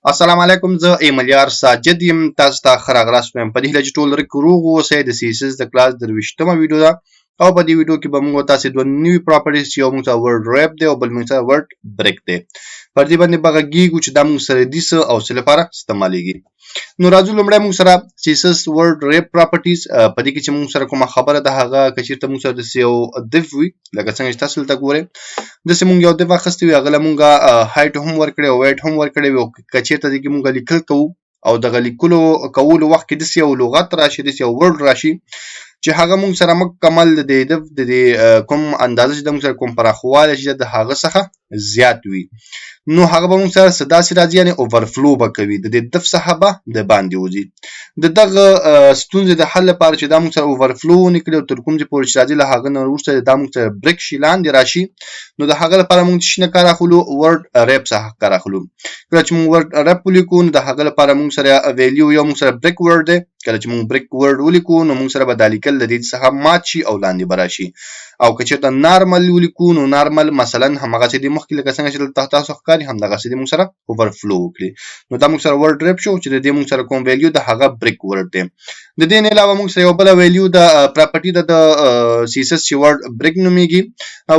السلام علیکم، زه ایملیار ساجد یم. تاسو ته ښه راغلاست وایم. په دې هیله چې ټول روغ اوسئ. د CSS د کلاس 23مه ویډیو ده او په دې ویډیو کې به موږ تاسو دوه نوي پراپرټیز چې یو موږ ته ورډ ریپ دی او بل موږ ته ورډ بریک دی، پر دې باندې به غږیږو چې دا موږ سره دي څه او څه لپاره استعمالیږي. نو راځو لومړی موږ سره CSS ورډ ریپ پراپرټیز په دې کې چې موږ سره کومه خبره ده هغه که چېرته موږ سره داسې یو div وي لکه څنګه چې تاسو دلته ګورئ داسې موږ یو div اخیستی وي، هغه له موږ هایټ هم ورکړی او ویټ هم ورکړی وي او که چېرته دې کې موږ لیکل کوو او دغه لیکلو کولو وخت کې داسې یو لغت راشي، داسې یو ورډ راشي چې هغه موږ سره مکمل د دې کوم اندازه چې د موږ سره کوم پراخوالی چې د هغه څخه زیات وي، نو هغه به موږ سره داسې راځي، یعنې اوورفلو به کوي، د دې دف څخه به د باندې وځي. د دغه ستونزې د حل لپاره چې دا موږ سره اوورفلو ونه کړي او تر کوم ځای پورې چې راځي له هغه نه وروسته دا موږ سره بریک شي، لاندې راشي، نو د هغه لپاره موږ څه نه کار اخلو؟ ورډ ریپ څخه کار اخلو. کله چې موږ ورډ ریپ ولیکو نو د هغه لپاره موږ سره ویلیو یو موږ سره بریک ورډ دی. کله چې موږ بریک ورډ ولیکو نو موږ سره به دا لیکل د دې څخه مات شي او لاندې به راشي. او که چېرته نارمل ولیکو نو نارمل مثلا همغسې د مخکې لکه څنګه چې دلته تاسو ښکاري همدغسې د موږ سره اوورفلو وکړي، نو دا موږ سره ورډ ریپ شو چې د دې موږ سره کوم ویلیو د هغه بریک ورډ دی. د دې نه علاوه موږ سره یو بله ویلیو د پراپرټي د CSS چې ورډ بریک نومیږي.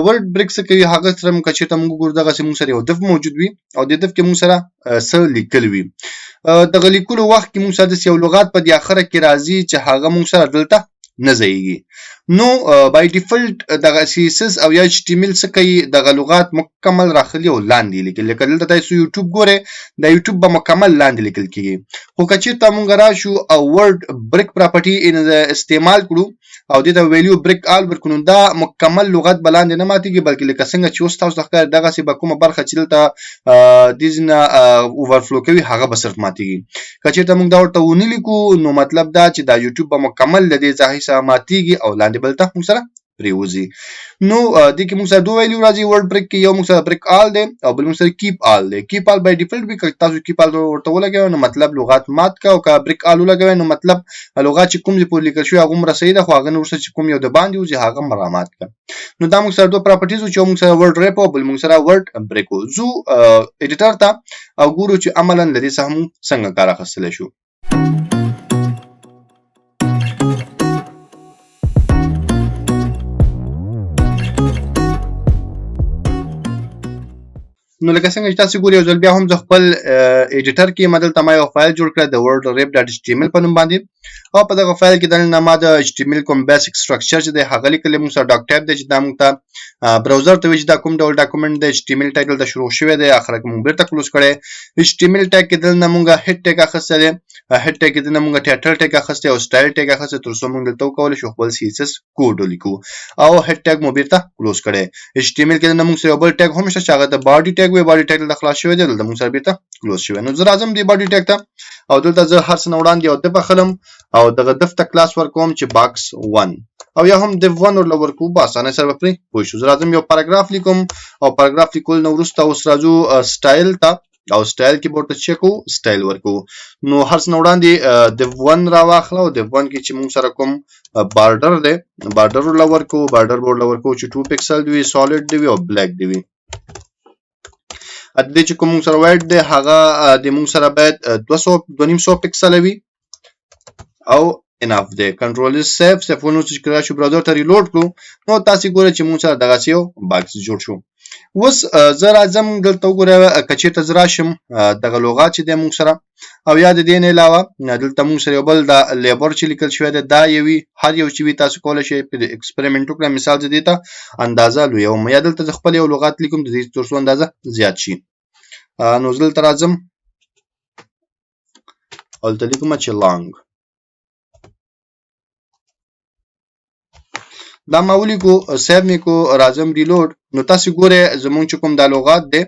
ورډ بریک څه کوي؟ هغه سره که چېرته موږ وګورو دغسې موږ سره یو دف موجود وي او د دف کې موږ سره څه لیکل وي. دغه لیکلو وخت کې موږ سره داسې یو لغات په دې اخره کې راځي چې هغه موږ سره دلته نه ځایږي. نو بای ډیفالت دغه CSS او یا HTML څه کوي؟ دغه لغات مکمل راخلي او لاندې لیکل. لکه دلته تاسو یوټیوب ګورئ، دا یوټیوب به مکمل لاندې لیکل کېږي. خو که چېرته موږ راشو او ورډ بریک پراپرټي استعمال کړو او دې ته ویلیو بریک آل ورکړو، دا مکمل لغت به لاندې نه ماتېږي، بلکې لکه څنګه چې اوس تاسو ته ښکاري دغسې به کومه برخه چې دلته دې ځینه اوورفلو کوي هغه به صرف ماتېږي. که چېرته موږ دا ورته ونه لیکو نو مطلب دا چې دا یوټیوب به مکمل د دې ځای څخه ماتېږي او لاندې به دلته موږ سره پرېوځي. نو دې کې موږ سره دوه ویلیو راځي ورډ بریک کې، یو موږ سره بریک آل دی او بل موږ سره کیپ آل دی. کیپ آل بای ډیفالت وي، که تاسو کیپ آل ورته ولګوئ نو مطلب لغات مات کا، او که بریک آل ولګوئ نو مطلب لغات چې کوم ځای پورې لیکل شوي هغه هومره صحیح ده، خو هغه نه وروسته چې کوم یو د باندې وځي هغه هم رامات کا. نو دا موږ سره دوه پراپرټیز وو چې یو موږ سره ورډ ریپ او بل موږ سره ورډ بریک وو. ځو ایډیټر ته او ګورو چې عملاً له دې څخه موږ څنګه کار اخیستلی شو. نو لکه څنګه چې تاسو ګورئ یو ځل بیا هم زه خپل ایډیټر کې ما دلته ما یو فایل جوړ کړی د ورډ ریپ ډاټ HTML په نوم باندې، او په دغه فایل کې دننه ما د HTML کوم بیسک سټرکچر چې دی هغه لیکلی. موږ سره ډاک ټایپ دی چې دا موږ ته براوزر ته وایي چې دا کوم ډول ډاکومنټ دی. HTML ټایټل ته شروع شوی دی، اخره کې موږ بیرته کلوز کړی. HTML ټیګ کې دلته موږ هیډ ټیګ اخیستی دی، هیډ ټیګ کې دلته موږ ټایټل ټیګ اخیستی او سټایل ټیګ اخیستی تر څو موږ دلته وکولی شو خپل CSS کوډ ولیکو او هیډ ټیګ مو بیرته کلوز کړی. HTML کې دلته موږ سره یو بل ټیګ هم شته چې هغه د باډي ټیګ وي، باډي ټیګ دلته خلاص شوی دی، دلته موږ سره بیرته کلوز شوی. نو زه راځم دې باډي ټیګ ته او دلته زه هر څه نه وړاندې یو دف اخلم او دغه دف ته کلاس ورکوم چې باکس 1 او یا هم div 1 ورله ورکوو، په اسانۍ سره به پرې پوه شو. زه راځم یو پاراګراف لیکم او پاراګراف لیکلو نه وروسته اوس راځو سټایل ته او سټایل کې به ورته څه کوو؟ سټایل ورکوو. نو هر څه نه وړاندې div 1 راواخله او div 1 کې چې موږ سره کوم بارډر دی بارډر ورله ورکوو، بارډر به ورله ورکوو چې 2 پکسل دی وي، سالډ دی وي او بلیک دی وي. د دې چې کوم موږ سره وایټ دی هغه د موږ سره باید 200 پکسله وي او اناف دی. کنټرول سیف ونو چې کله شو براوزر ته ریلوډ کړو نو تاسو ګورئ چې موږ سره دغسې یو باکس جوړ شو. اوس زه راځم دلته وګورئ که چېرته زه راشم دغه لغات چې دی موږ سره او یا د دې نه علاوه دلته موږ سره یو بل د لیبر چې لیکل شوی دی دا یو وي، هر یو چې وي تاسو کولی شئ په ایکسپریمنټ وکړئ. مثال زه دې ته اندازه لویوم یا دلته زه خپل یو لغات لیکم د دې تر څو اندازه زیات شي. نو زه دلته راځم او دلته لیکم چې لانګ، دا ما ولیکو، سیو مې کو، راځم ریلوډ. نو تاسو ګورئ زموږ چې کوم دا لغات دی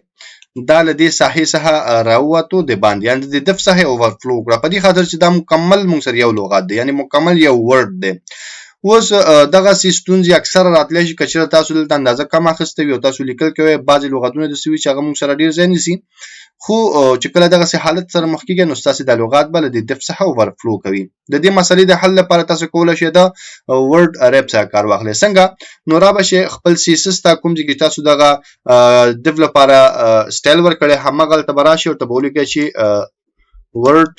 دا له دې ساحې څخه راووتو د باندې، یعنې د دف څخه اوورفلو وکړه، په دې خاطر چې دا مکمل موږ سره یو لغات دی، یعنې مکمل یو ورډ دی. اوس دغه ستونزې اکثره راتلی شي که چېرته تاسو دلته اندازه کم اخیستې وي او تاسو لیکل کوئ بعضې لغتونه داسې وي چې هغه موږ سره ډېر ځای نیسي خو چې کله دغسې حالت سره مخ کېږئ نو ستاسې دا لغات به له دې دف څخه اوورفلو کوي د دې مسلې د حل لپاره تاسو کولی شئ د ورډ ریپ څخه کار واخلئ څنګه نو را به شئ خپل CSS ته کوم ځای کې تاسو دغه دف لپاره سټایل ورکړی هماغلته به راشئ ورته به ولیکئ چې ورډ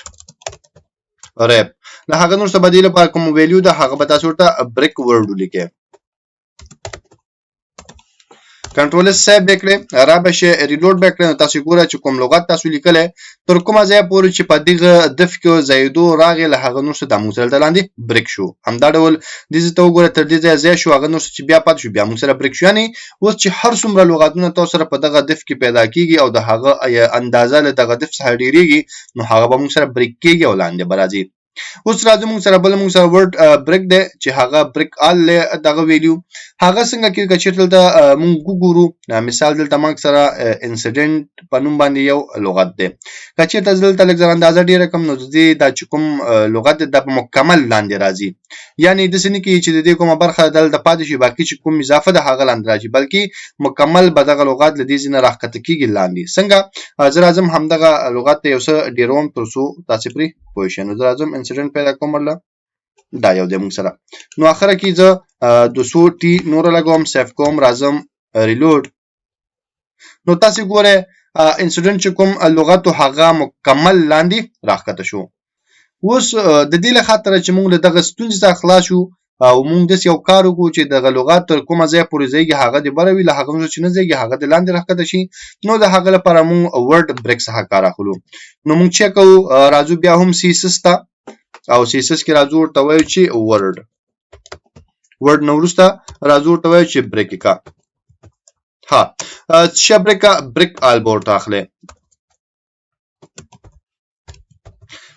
ریپ له هغه نور څه به دې لپاره کوم ویلیو ده هغه به تاسو ورته بریک ورډ ولیکئ کنټرول اس سیو وکړئ را به شئ ریلوډ به کړئ نو تاسو ګورئ چې کوم لغت تاسو لیکلی تر کومه ځایه پورې چې په دغه دف کې ځایېدو راغی له هغه نور څه دا موږ سره دلته لاندې بریک شو همدا ډول دې ځای ته وګوره تر دې ځایه ځای شو هغه نور څه چې بیا پاتې شو بیا موږ سره بریک شو یعنې اوس چې هر څومره لغتونه تاسو سره په دغه دف کې پیدا کېږي او د هغه اندازه له دغه دف څخه ډېرېږي نو هغه به موږ سره بریک کېږي او لاندې به راځي اوس راځو موږ سره بل موږ سره ورډ بریک دی چې هغه بریک آل دغه ویلیو هغه څنګه کې که چېرته دلته موږ وګورو مثال دلته موږ سره انسیډنټ په نوم باندې یو لغت دی که چېرته زه دلته لږ زر اندازه ډېره کړم نو د دې دا چې کوم لغت دی دا په مکمل لاندې راځي یعنې داسې نه کېږي چې د دې کومه برخه دلته پاتې شي باقي چې کوم اضافه ده هغه لاندې راځي بلکې مکمل به دغه لغات له دې ځای نه راښکته کېږي لاندې څنګه زه راځم همدغه لغت ته یو څه ډېروم تر څو تاسې پرې پوه شئ نو زه راځم انسیډنټ پیدا کوم ورله دا یو دی موږ سره نو اخره کې زه 200 ټي نوره لګوم سیف کوم راځم ریلوډ نو تاسې ګورئ انسیډنټ چې کوم لغت هغه مکمل لاندې راښکته شو اوس د دې له خاطره چې موږ له دغه ستونزې څخه خلاص شو او موږ داسې یو کار وکړو چې دغه لغات تر کومه ځایه پورې ځایږي هغه دې بره وي له هغه چې نه ځایږي هغه دې لاندې راښکته شي نو د هغه لپاره موږ ورډ بریک څخه کار اخلو نو موږ چیک کوو راځو بیا هم CSS ته او CSS کې راځو ورته وایو چې ورډ نه وروسته راځو ورته وایو چې بریکیکا ها بریک آل به ورته اخلئ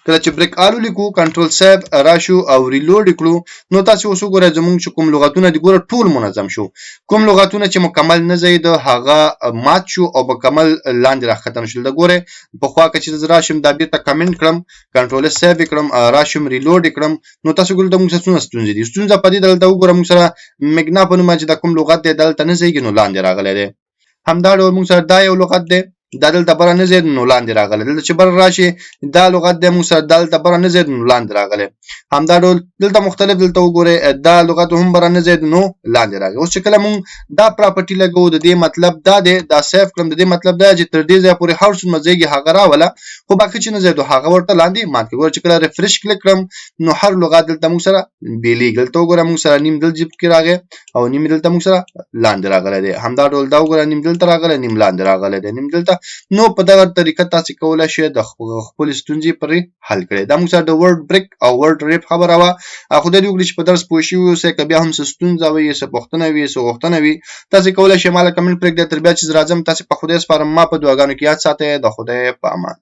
کله چې بریک آل ولیکو کنټرول سیو راشو او ریلوډ کړو نو تاسو اوس وګورئ زموږ چې کوم لغتونه دي ګوره ټول منظم شو کوم لغتونه چې مکمل نه ځایېده هغه مات شو او مکمل لاندې راښکته شول د ګورئ پخوا که چې زه راشم دا بېرته کمنټ کړم کنټرول سیو یې کړم راشم ریلوډ یې کړم نو تاسو ګورئ دلته موږ سره څومره ستونزې دي ستونزه په دې دلته وګوره موږ سره میګنا په نوم چې دا کوم لغت دی دلته نه ځایږي نو لاندې راغلی دی همدا ډول موږ سره دا یو لغت دی دا دلته بره نه ځایېد نو لاندې راغلی دلته چې بره راشي دا لغت دی موږ سره دا دلته بره نه ځایېد نو لاندې راغلی همدا ډول دلته مختلف دلته وګورئ دا لغت هم بره نه ځایېد نو لاندې راغلی اوس چې کله موږ دا پراپرټي لګوو د دې مطلب دا دی دا سیف کړم د دې مطلب دا چې تر دې ځایه پورې هر څومره ځایږي هغه راوله خو باقي چې نه ځایېدو هغه ورته لاندې مات کړي ګوره چې کله ریفرش کلیک کړم نو هر لغت دلته موږ سره بېلېږي دلته وګوره موږ سره نیم دلته کې راغی او نیم دلته موږ سره لاندې راغلی دی همدا ډول دا وګوره نیم دلته راغلی نیم لاندې راغلی دی نیم دلته نو په دغه طریقه تاسو کولی شئ د خپل ستونزې پرې حل کړئ دا موږ سره د ورډ بریک او ورډ ریپ خبره وه خدای دې وکړي چې په درس پوه شوي اوسئ که بیا هم څه ستونزه وي څه پوښتنه وي څه غوښتنه وي تاسو کولی شئ ما له کمنټ پرېږدئ تر بیا چې زه راځم تاسې په خدای سپارم ما په دعاګانو کې یاد ساتئ د خدای په امان